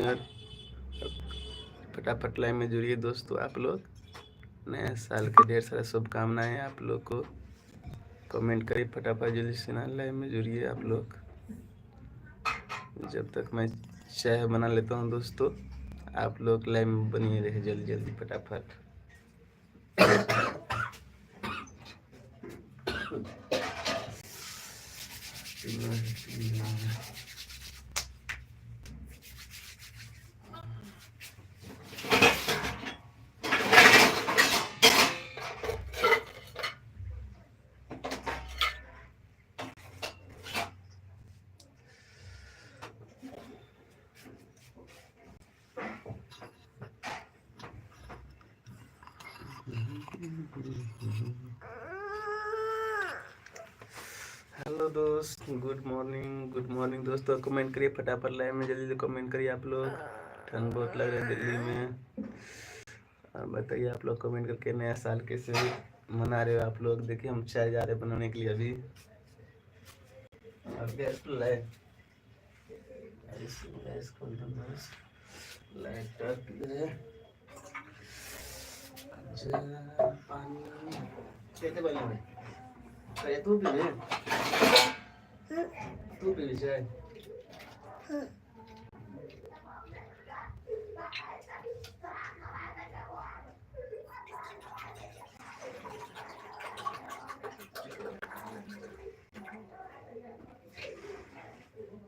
Year. फटाफट line में जुड़िए दोस्तों आप लोग। नए साल के ढेर सारा शुभकामनाएं आप लोग को। कमेंट करिए फटाफट जल्दी से ना, लाइन में जुड़िए आप लोग। जब तक मैं चाय बना लेता हूँ दोस्तों, आप लोग लाइन में बनिए रहे जल्दी जल्दी फटाफट। हेलो दोस्त, गुड मॉर्निंग दोस्तों। कमेंट करिए फटाफट लाइन में, जल्दी कमेंट करिए आप लोग। ठंड बहुत लग रहा है दिल्ली में। बताइए आप लोग कमेंट करके नया साल कैसे मना रहे हो आप लोग। देखिए हम चाय जा रहे हैं बनाने के लिए अभी। अब गैस पर लाइट पानी कैसे बने तू पी तू पी चाय।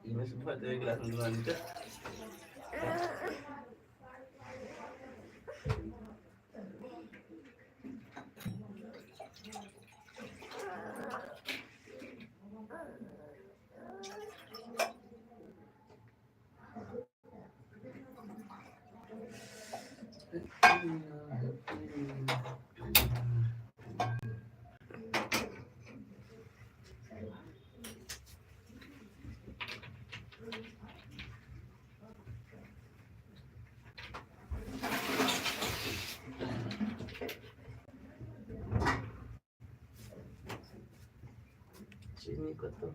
मैं सुबह तो एक गिलास में लीटर। चीनी को तो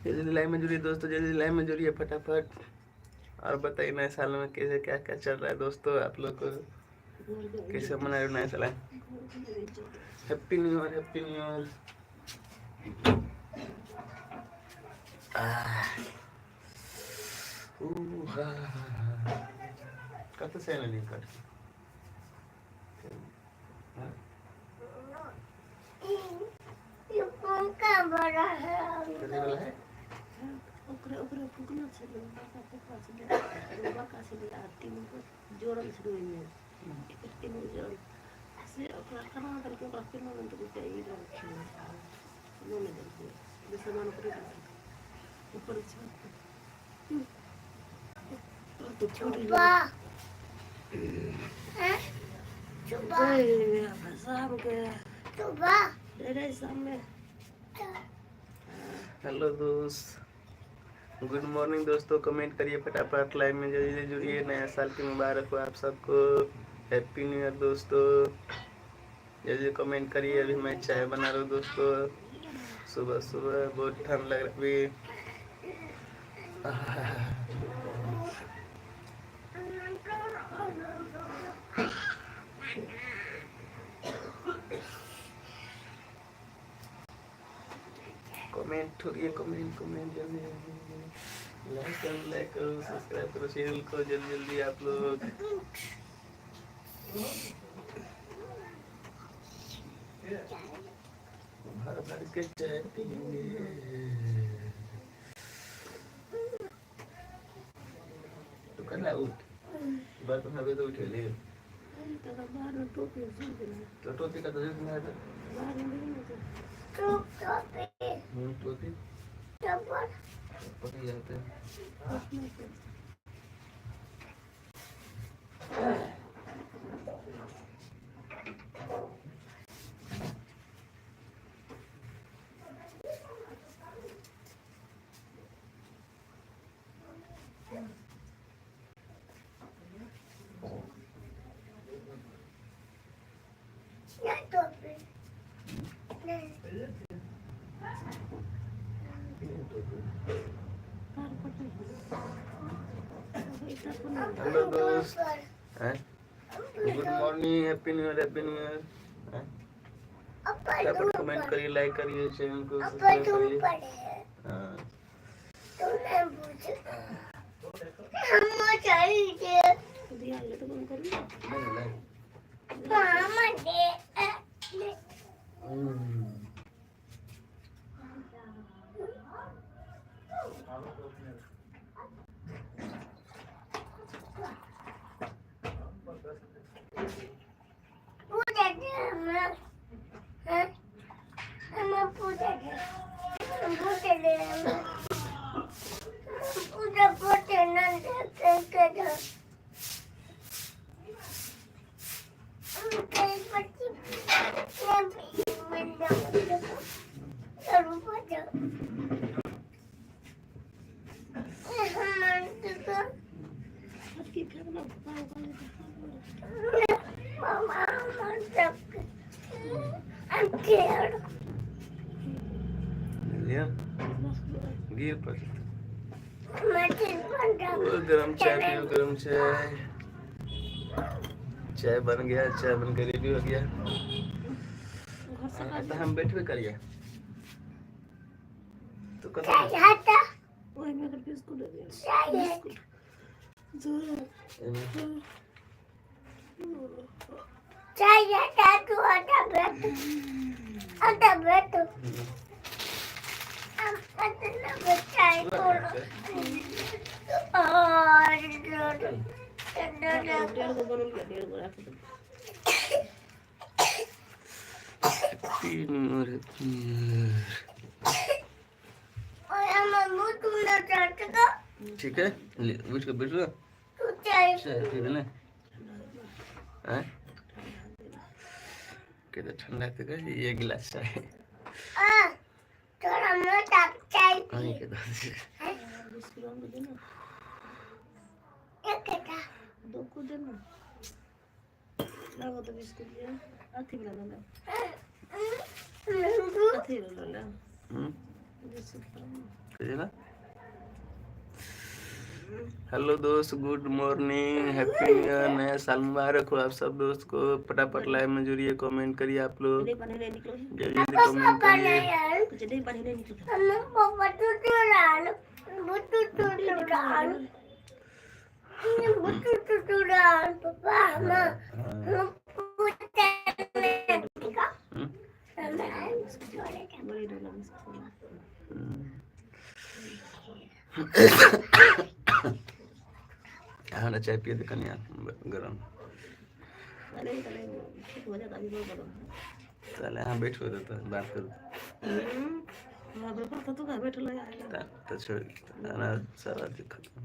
जल्दी लाइन में जुड़िए दोस्तों, जल्दी लाइन में जुड़िए फटाफट। और बताइए नए साल में कैसे क्या क्या चल रहा है दोस्तों। आप लोग को कैसे मना रहे हो नया साल। Happy new year, happy new year. कत से नहीं कट ये फोन का बड़ा है कितने वाला है। ओकरे ओकरे फुकना से बाका फुकना से बाका से आती में जोरन शुरू हुई है। तीन जोरन से ओकरा खाना करके ओकरा फिर मन तो चाहिए रखे नो नहीं दे ये सामान ऊपर से तो छोड़ वाह हैं सुबह शाम के सुबह तेरे सामने। हेलो दोस्त, गुड मॉर्निंग दोस्तों। कमेंट करिए फटाफट, लाइव में जल्दी जुड़िए। नया साल की मुबारक हो आप सबको। हैप्पी न्यू ईयर दोस्तों। जल्दी कमेंट करिए। अभी मैं चाय बना रहा हूँ दोस्तों। सुबह सुबह बहुत ठंड लग रहा है कमेंट हो रही है, कमेंट कमेंट जल्दी जल्दी लाइक करो सब्सक्राइब करो चैनल को जल्दी जल्दी आप लोग। भर भर के चाय पिएंगे। तो करना उठ बार तो हवे तो उठे ले तो टोपी का तो नहीं है टोपी टोपी जाते हैं हेलो दोस्त good morning happy new year फटाफट कमेंट करिए लाइक करिए चैनल को सब्सक्राइब करिए। हाँ गिर पर गरम चाय पियो गरम चाय चाय बन गया चाय बन के रेडी हो गया तो हम बैठे करिए तो ठीक है बैठ के बैठ ना कितना ठंडा है ये गिलास चाय हेलो दोस्त good morning happy new year नया साल मुबारक हो आप सब दोस्त को फटाफट लाइक में जुड़िए कमेंट करिए आप लोग जल्दी कमेंट करिए हाँ चाय पिए थे कन्या गरम चले हाँ बैठो तो बात करो तो छोड़ सारा खत्म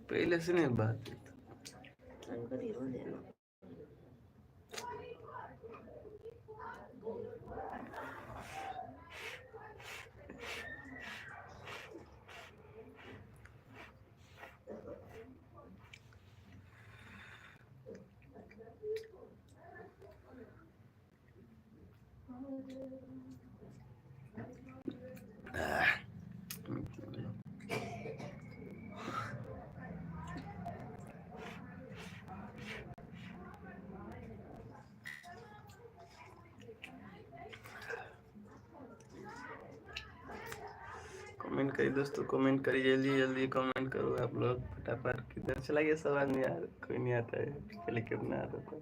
पहले से नहीं बात कमेंट करिए दोस्तों, कमेंट करिए, जल्दी जल्दी कमेंट करो आप लोग फटाफट। किधर चला गया सब आदमी यार, कोई नहीं आता है, पहले कितना आता था।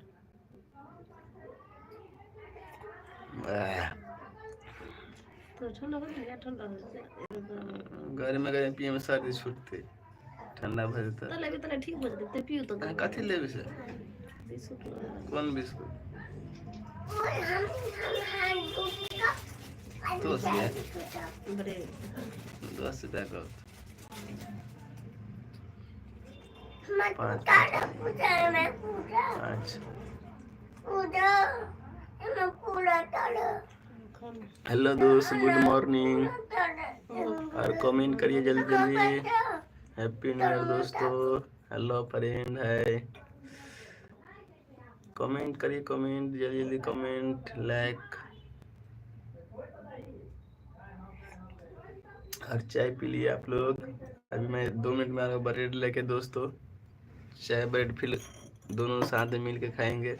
घर में गए पिए में सर्दी छूटते, ठंडा भजता ठीक हो जाते पियो तो कथी लेबे से, कौन बिस्कुट तो से दस रुपया का 5। हेलो दोस्त, गुड मॉर्निंग, और कमेंट करिए जल्दी जल्दी। हैप्पी न्यू ईयर दोस्तों। हेलो फ्रेंड है, कमेंट करिए, कमेंट जल्दी जल्दी कमेंट, लाइक। और चाय पी लिए आप लोग? अभी मैं 2 मिनट में आ रहा हूँ ब्रेड लेके दोस्तों, चाय ब्रेड फिर दोनों साथ में मिल के खाएंगे।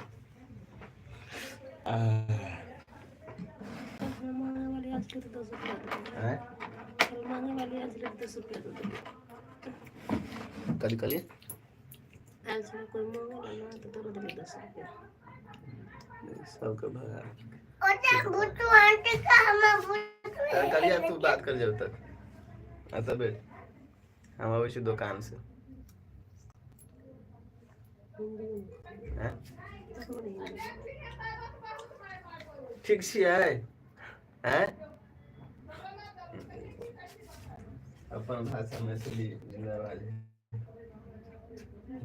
कल कल सबका भगा कलिया, तू बात कर जब तक आता बेट, हम आवे छी दुकान से। ठीक छियै हैं? अपन भाषा मैथिली जिंदाबाद है।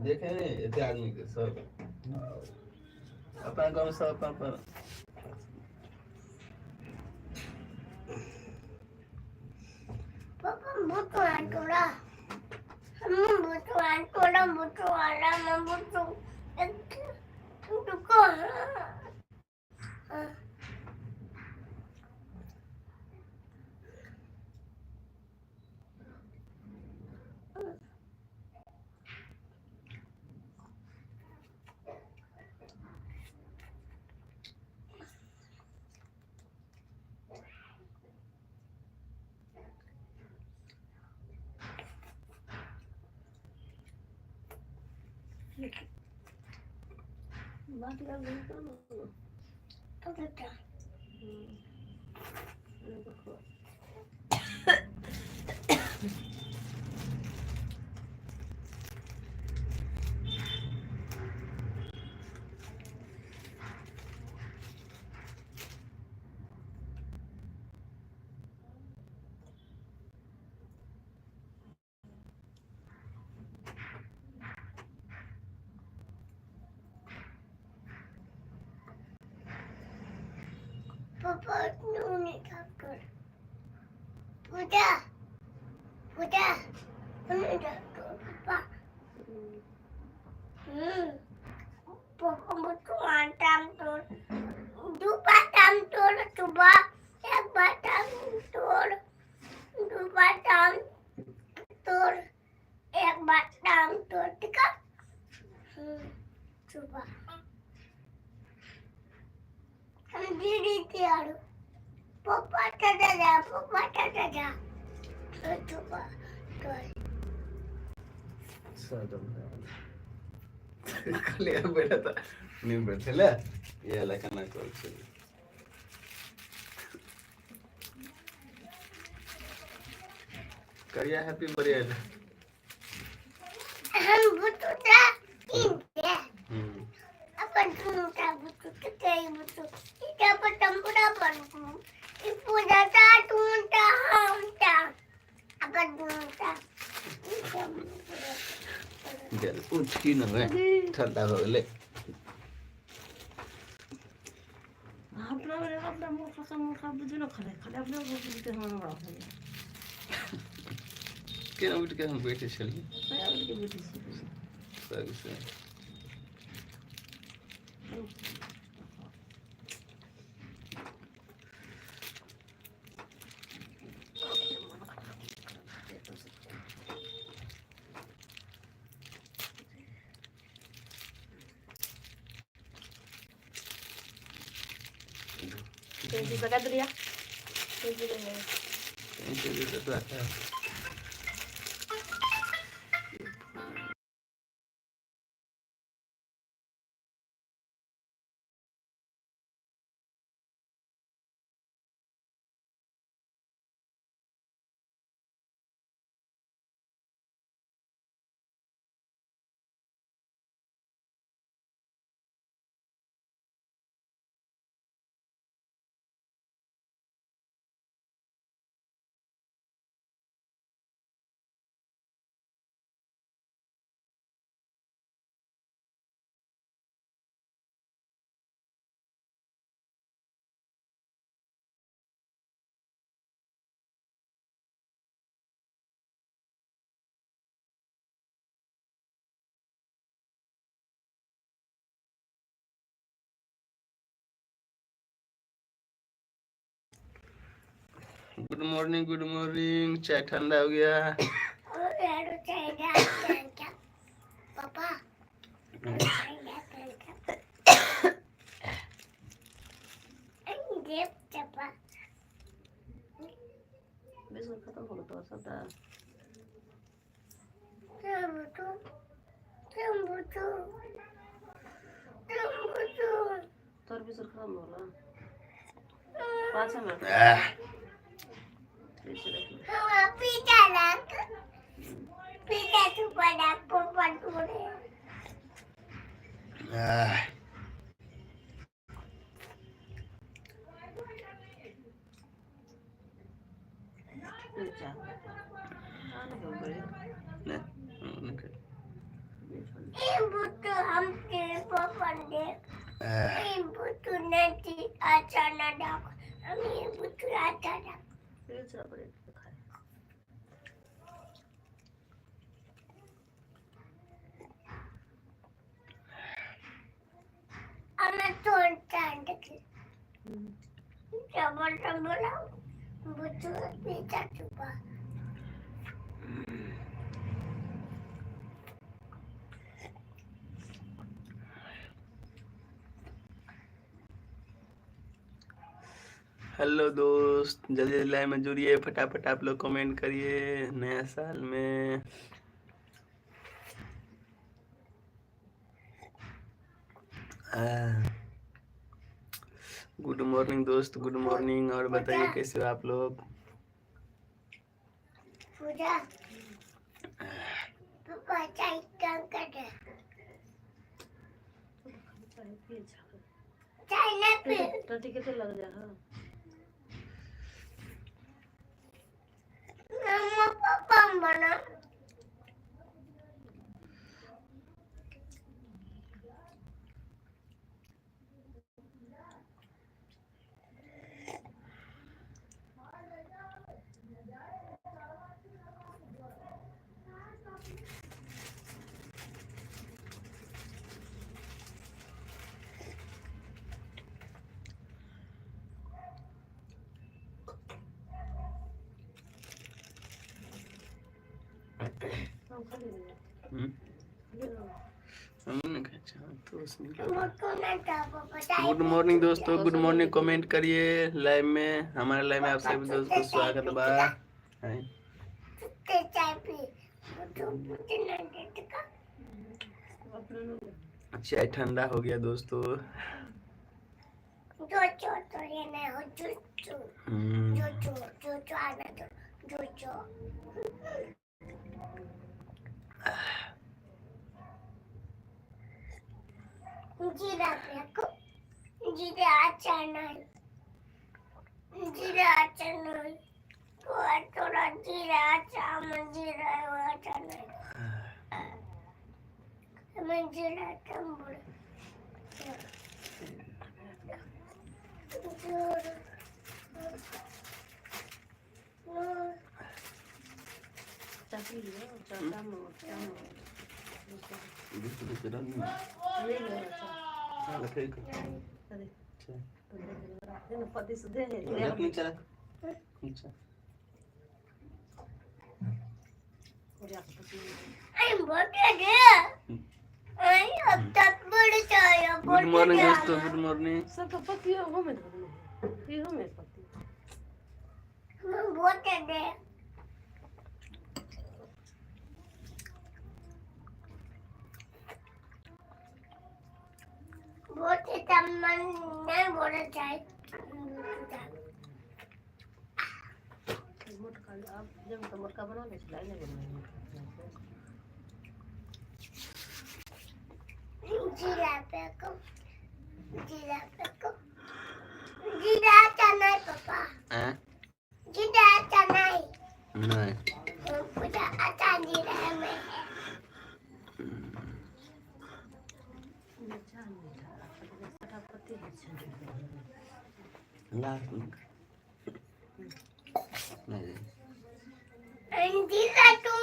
देखे नहीं एते आदमी के सब अपना गाँव सब अपन बात कर रहे हो पापा नूने खाकर पूजा पूजा नूने खाकर पापा पापा मुझको आटाम तोड़ दो बाटाम तोड़ सुबह एक बाटाम तोड़ दो बाटाम तोड़ एक बाटाम तोड़ ठीक है सुबह दीदी तैयार पापा टाटा जा सादम कलिया बेटा था नहीं बैठे ले ये लगा ना कॉल से करिया हैप्पी बर्थडे हम बुतु दा इंते अपन तुमका बुतु कतई बुतु इटा पटम पुरा बनकु इपुजा ता तुमता हमता अपन तुमता जल उठ की न है ठंडा हो ले अपना मुख बुझु न खले अपना बुझु के हम रहा के उठ के हम बैठे चली के बुझु सब से Jadi bakat dia. Jadi dia. इनके तो आता है। Good morning. चाय ठंडा हो गया। पापा बिस्कुट खत्म हो गया सबटा। तोर बिस्कुट खत्म हो गया 5 मिनट पिज्जा तू बड़ा पोपट उड़े। पिज्जा आने को बड़े ने ओके बुट्टू हम तेरे पोपट दे बुट्टू ने अच्छा ना डाक हम ये बुट्टू अच्छा डाक पिज्जा बड़े खाए। अम्मा तोड़ चांद के डबल बुट्टू पिज्जा चुपा। हेलो दोस्त, जल्दी लाइव में जुड़िए, फटाफट आप लोग कमेंट करिए। नया साल में गुड मॉर्निंग दोस्त, गुड मॉर्निंग। और बताइए कैसे हो आप लोग? पूजा पापा चाय कर दे। चाय ना पी तो टिकट लग जा। हां मम्मा पापा बना गुड मॉर्निंग दोस्तों, गुड मॉर्निंग। कमेंट करिए लाइव में, हमारे लाइव में आप सभी दोस्त को स्वागत बा। चाय ठंडा हो गया दोस्तों। जीरा जीरा अच्छा नहीं थोड़ा जीरा अच्छा जीरा अच्छा नहीं हमें जीरा बोले गुड मॉर्निंग दोस्तों, गुड मॉर्निंग। सब पति हो में पति बहुत दे बहुत तमन नहीं बोलना चाहिए मोटका अब जब तो मोटका बना ले चला नहीं बना जीरा पे को जीरा चना पापा हैं जीरा चना नहीं पूरा अच्छा जीरा में ला नहीं जीरा तुम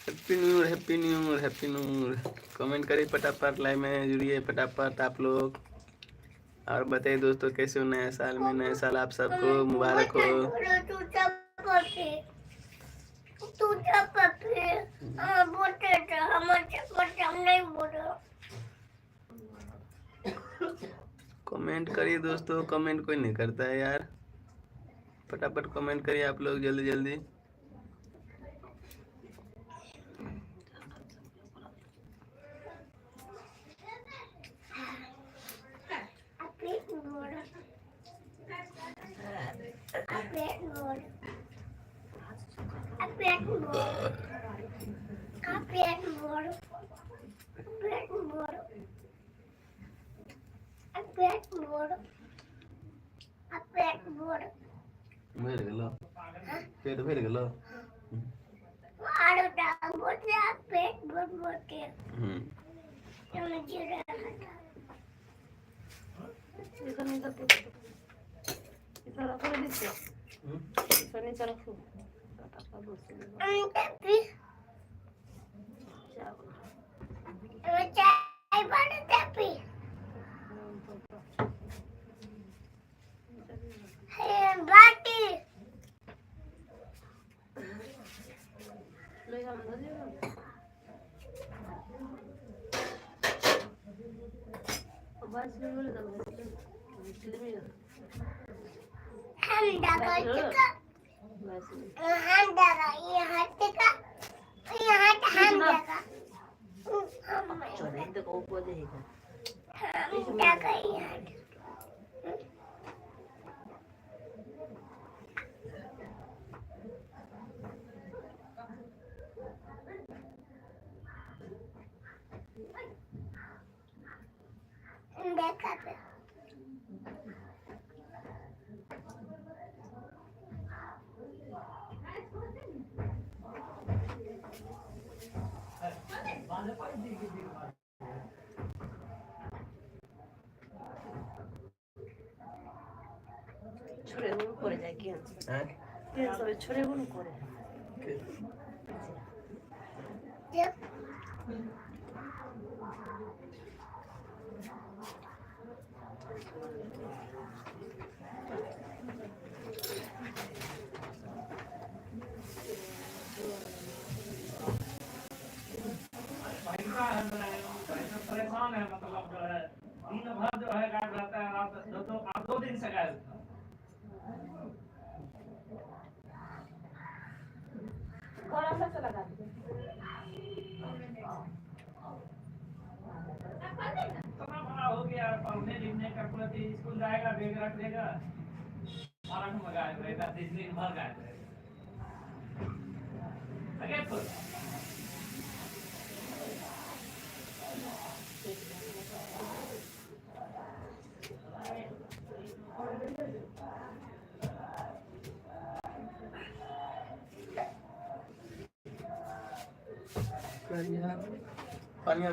happy new year happy new year happy new year comment करिए फटाफट लाइव में जुड़िए फटाफट आप लोग और बताइए दोस्तों कैसे हो नए साल में नए साल आप सबको मुबारक हो तू जब पपी बोलते थे हमारे पर हम नहीं बोलो कमेंट करिए दोस्तों कमेंट कोई नहीं करता है यार फटाफट कमेंट करिए आप लोग जल्दी जल्दी भेड़ गेलो पेट भेड़ गेलो आड़ो टांग बोलते पेट बोलते चलो जीरा इधर नहीं करते इधर रखो दीजिए इधर नीचे रखो चाय बनाते पी बाटी ले हम दे बस ले बोले तो हम डाका हम डाका ये हाथ का हम डाका चले तो ऊपर देगा हम डाका ये हाथ देखा छोरे गुण करे जाए क्या हैं के सब छोरे गुण करे परेशान है मतलब जो है दिन भर जो है गायब रहता है रात 2 दिन से गायब हो गया पढ़ने लिखने का प्रति स्कूल जाएगा बैग रख देगा मारन में गायब रहेगा 3 दिन भर गायब रहेगा पानी आ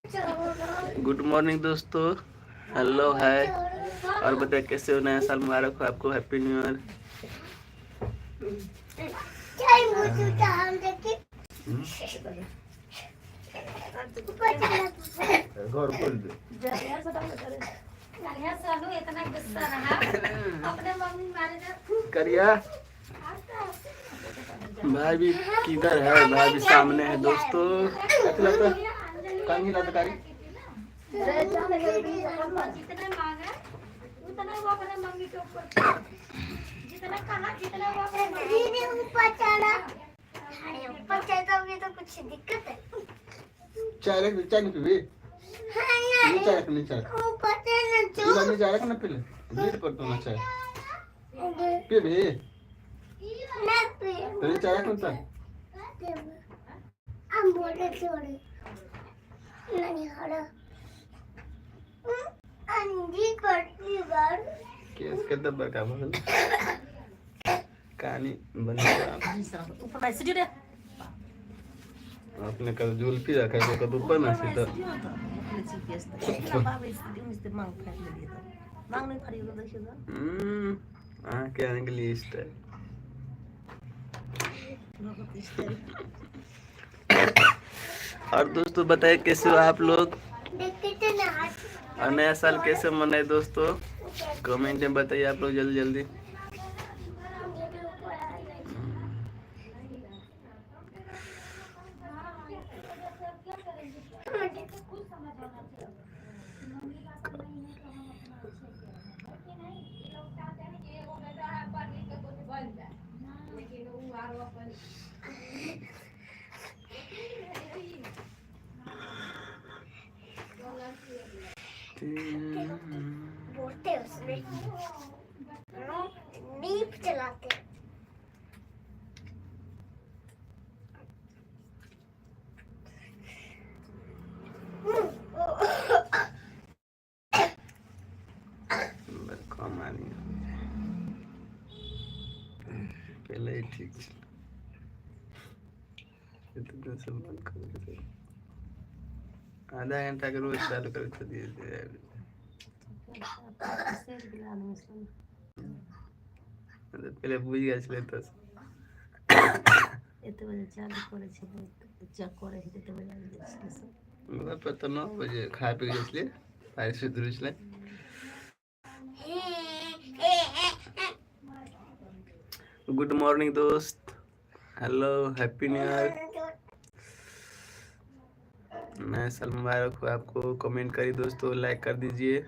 गुड मॉर्निंग दोस्तों, हेलो हाय, और बताए कैसे हो? नया साल मुबारक हो आपको, हैप्पी न्यू ईयर। घर खोल दे। करिया भाई भी किधर है? भाई भी सामने है दोस्तों। जितने मांगे उतना वो अपने मम्मी के ऊपर जितना कहा जितना वो अपने दीदी ऊपर चढ़ा। अरे ऊपर चढ़ता भी तो कुछ दिक्कत है। चाय नहीं पीबी? चाय नहीं चाय ऊपर चढ़ना जो नहीं चाय रखना पहले नीट पर तो ना चाय पीबी ना पी तेरी चाय कौन सा? हम बोले छोड़े नहीं हरा अंजी करती बार केस के दब्बर का बोल कहानी बनी ऊपर बैठ रे आपने कल जुल्फी रखा है तो ऊपर ना सीधा क्या इंग्लिश है। और दोस्तों बताइए कैसे हो आप लोग, और नया साल कैसे मनाए दोस्तों? कमेंट में बताइए आप लोग जल्दी जल्दी। बोलते उसमें दीप चलाते पहले ही ठीक आधा घंटा के रोज चालू कर दिए पहले बुझ गया छले तो एते बजे चालू करे छै चेक करे छै एते बजे मतलब पता 9 बजे खा पी गए छले पारी से दूर छले। गुड मॉर्निंग दोस्त, हेलो, हैप्पी न्यू ईयर, नया साल मुबारक हो आपको। कमेंट करिए दोस्तों, लाइक कर दीजिए।